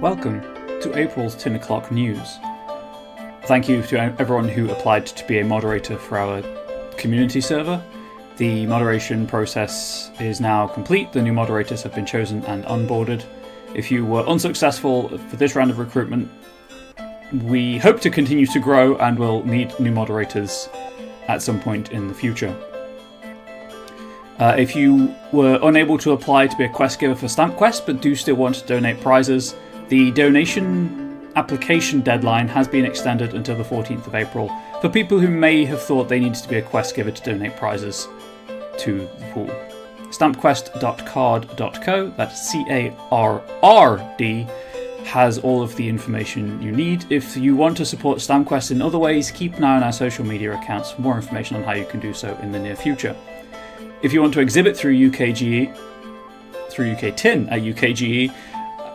Welcome to April's 10 o'clock news. Thank you to everyone who applied to be a moderator for our community server. The moderation process is now complete. The new moderators have been chosen and onboarded. If you were unsuccessful for this round of recruitment, we hope to continue to grow and will need new moderators at some point in the future. If you were unable to apply to be a quest giver for Stamp Quest but do still want to donate prizes, the donation application deadline has been extended until the 14th of April for people who may have thought they needed to be a quest giver to donate prizes to the pool. Stampquest.card.co, that's C-A-R-R-D, has all of the information you need. If you want to support StampQuest in other ways, keep an eye on our social media accounts for more information on how you can do so in the near future. If you want to exhibit through UKGE, through UK Tin at UKGE,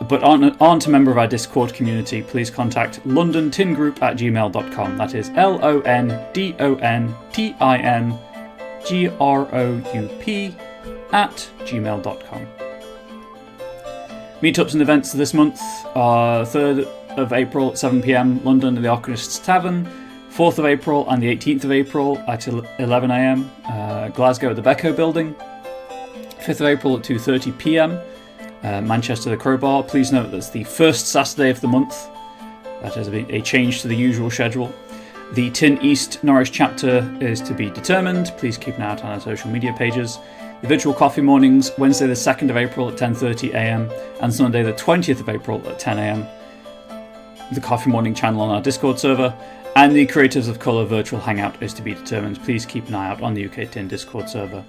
but aren't a member of our Discord community, please contact londontingroup@gmail.com. That is LONDONTINGROUP@gmail.com. Meetups and events this month are 3rd of April at 7 p.m, London at the Arcanist's Tavern, 4th of April and the 18th of April at 11 a.m, Glasgow at the Becco Building, 5th of April at 2:30 p.m, Manchester the Crowbar. Please note that's the first Saturday of the month. That has been a change to the usual schedule. The Tin East Norwich chapter is to be determined. Please keep an eye out on our social media pages. The virtual coffee mornings, Wednesday the 2nd of April at 10:30 a.m. and Sunday the 20th of April at 10 a.m. The coffee morning channel on our Discord server. And the Creatives of Colour virtual hangout is to be determined. Please keep an eye out on the UK Tin Discord server,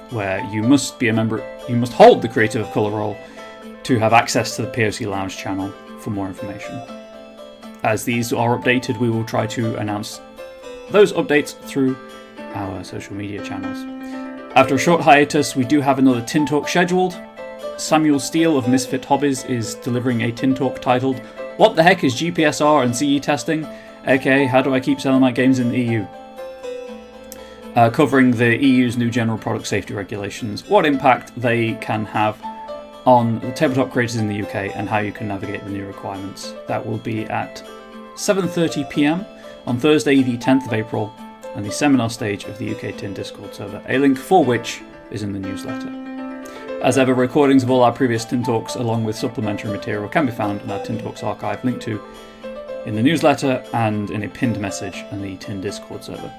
where you must be a member. You must hold the Creative of Colour role to have access to the POC Lounge channel for more information. As these are updated, we will try to announce those updates through our social media channels. After a short hiatus, we do have another Tin Talk scheduled. Samuel Steele of Misfit Hobbies is delivering a Tin Talk titled "What the heck is GPSR and CE testing? aka how do I keep selling my games in the EU?" Covering the EU's new general product safety regulations, what impact they can have on the tabletop creators in the UK, and how you can navigate the new requirements. That will be at 7:30 p.m. on Thursday the 10th of April, and the seminar stage of the UK Tin Discord server, a link for which is in the newsletter. As ever, recordings of all our previous Tin Talks along with supplementary material can be found in our Tin Talks archive, linked to in the newsletter and in a pinned message on the Tin Discord server.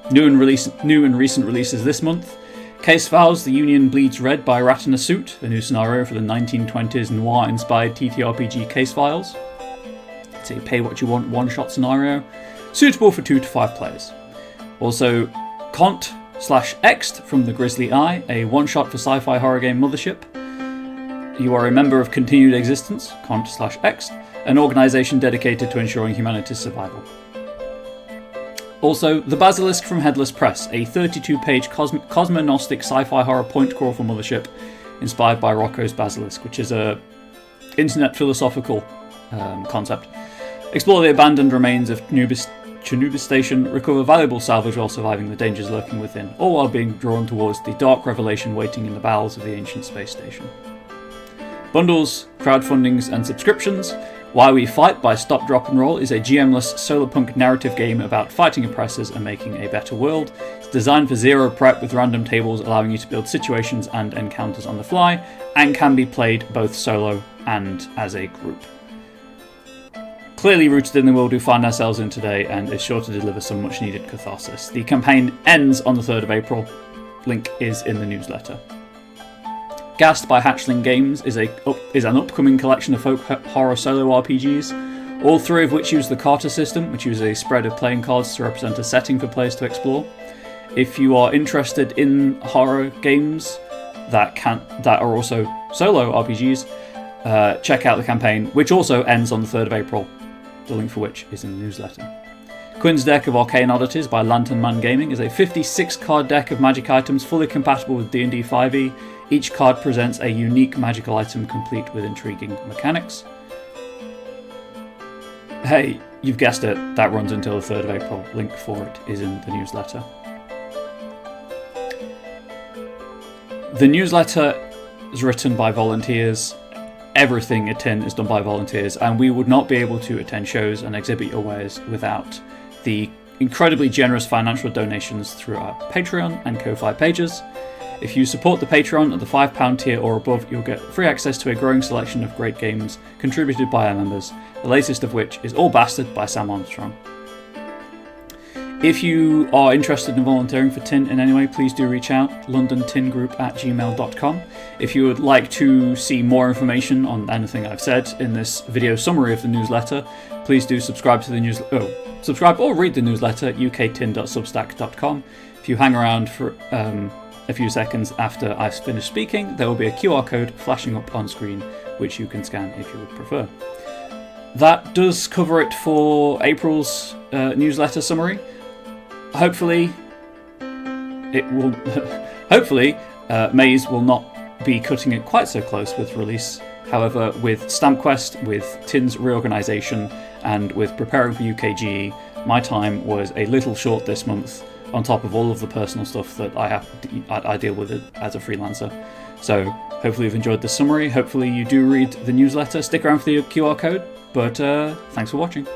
New and recent releases this month: Case Files, The Union Bleeds Red by Rat in a Suit, a new scenario for the 1920s noir-inspired TTRPG Case Files. It's a pay-what-you-want one-shot scenario, suitable for 2 to 5 players. Also, Cont/Ext from the Grizzly Eye, a one-shot for sci-fi horror game Mothership. You are a member of Continued Existence, Cont/Ext, an organisation dedicated to ensuring humanity's survival. Also, The Basilisk from Headless Press, a 32-page cosmonautic sci-fi horror point crawl for Mothership, inspired by Rocco's Basilisk, which is a internet philosophical concept. Explore the abandoned remains of Chernobyl Station, recover valuable salvage while surviving the dangers lurking within, all while being drawn towards the dark revelation waiting in the bowels of the ancient space station. Bundles, crowdfundings and subscriptions. Why We Fight by Stop, Drop and Roll is a GM-less solarpunk narrative game about fighting oppressors and making a better world. It's designed for zero prep with random tables allowing you to build situations and encounters on the fly, and can be played both solo and as a group. Clearly rooted in the world we find ourselves in today, and is sure to deliver some much needed catharsis. The campaign ends on the 3rd of April. Link is in the newsletter. Gassed by Hatchling Games is an upcoming collection of folk horror solo RPGs, all 3 of which use the Carter system, which uses a spread of playing cards to represent a setting for players to explore. If you are interested in horror games that are also solo RPGs, check out the campaign, which also ends on the 3rd of April, the link for which is in the newsletter. Quinn's Deck of Arcane Oddities by Lantern Man Gaming is a 56-card deck of magic items fully compatible with D&D 5e. Each card presents a unique magical item complete with intriguing mechanics. Hey, you've guessed it, that runs until the 3rd of April. Link for it is in the newsletter. The newsletter is written by volunteers. everything at Tin is done by volunteers, and we would not be able to attend shows and exhibit your wares without the incredibly generous financial donations through our Patreon and Ko-Fi pages. If you support the Patreon at the £5 tier or above, you'll get free access to a growing selection of great games contributed by our members, the latest of which is All Bastard by Sam Armstrong. If you are interested in volunteering for Tin in any way, please do reach out, londontingroup@gmail.com. If you would like to see more information on anything I've said in this video summary of the newsletter, please do subscribe to the subscribe or read the newsletter at uktin.substack.com. If you hang around for a few seconds after I've finished speaking, there will be a QR code flashing up on screen, which you can scan if you would prefer. That does cover it for April's newsletter summary. Hopefully, Maze will not be cutting it quite so close with release. However, with StampQuest, with Tin's reorganisation, and with preparing for UKGE, my time was a little short this month, on top of all of the personal stuff that I deal with it as a freelancer. So hopefully you've enjoyed this summary. Hopefully you do read the newsletter. Stick around for the QR code. But thanks for watching.